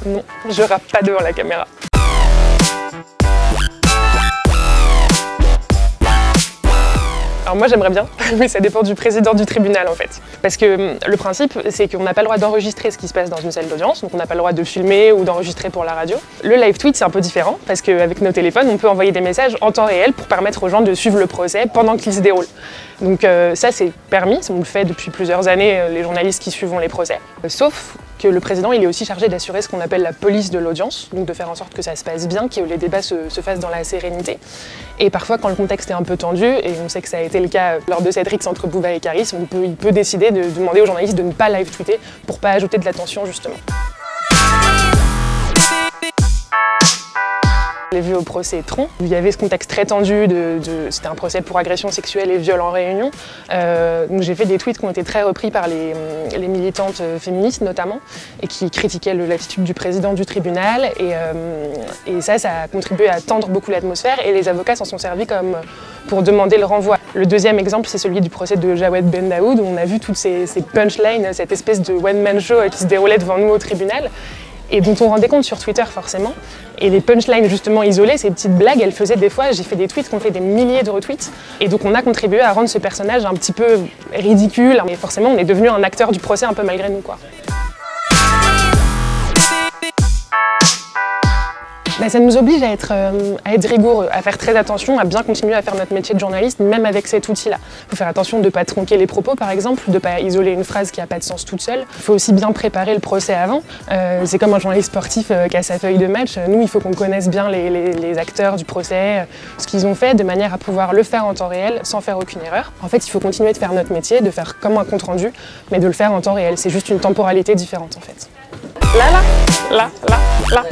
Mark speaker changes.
Speaker 1: Non, je rappe pas devant la caméra. Alors moi j'aimerais bien, mais ça dépend du président du tribunal en fait. Parce que le principe, c'est qu'on n'a pas le droit d'enregistrer ce qui se passe dans une salle d'audience, donc on n'a pas le droit de filmer ou d'enregistrer pour la radio. Le live tweet c'est un peu différent, parce qu'avec nos téléphones, on peut envoyer des messages en temps réel pour permettre aux gens de suivre le procès pendant qu'il se déroule. Donc ça c'est permis, on le fait depuis plusieurs années, les journalistes qui suivent les procès. Sauf que le président il est aussi chargé d'assurer ce qu'on appelle la police de l'audience, donc de faire en sorte que ça se passe bien, que les débats se fassent dans la sérénité. Et parfois quand le contexte est un peu tendu, et on sait que ça a été le cas lors de cette rixe entre Bouba et Karis, il peut décider de demander aux journalistes de ne pas live tweeter pour pas ajouter de la tension justement. Je l'ai vu au procès Tron, où il y avait ce contexte très tendu, c'était un procès pour agression sexuelle et viol en réunion. Donc j'ai fait des tweets qui ont été très repris par les militantes féministes notamment, et qui critiquaient l'attitude du président du tribunal. Et ça a contribué à tendre beaucoup l'atmosphère, et les avocats s'en sont servis comme pour demander le renvoi. Le deuxième exemple, c'est celui du procès de Jawed Ben Daoud, où on a vu toutes ces punchlines, cette espèce de one-man show qui se déroulait devant nous au tribunal, et dont on rendait compte sur Twitter forcément. Et les punchlines justement isolées, ces petites blagues, elles faisaient des fois, j'ai fait des tweets qui ont fait des milliers de retweets. Et donc on a contribué à rendre ce personnage un petit peu ridicule. Et forcément on est devenu un acteur du procès un peu malgré nous, quoi. Ça nous oblige à être rigoureux, à faire très attention, à bien continuer à faire notre métier de journaliste, même avec cet outil-là. Il faut faire attention de ne pas tronquer les propos, par exemple, de ne pas isoler une phrase qui n'a pas de sens toute seule. Il faut aussi bien préparer le procès avant. C'est comme un journaliste sportif qui a sa feuille de match. Nous, il faut qu'on connaisse bien les acteurs du procès, ce qu'ils ont fait, de manière à pouvoir le faire en temps réel, sans faire aucune erreur. En fait, il faut continuer de faire notre métier, de faire comme un compte-rendu, mais de le faire en temps réel. C'est juste une temporalité différente, en fait. Là, là, là, là, là.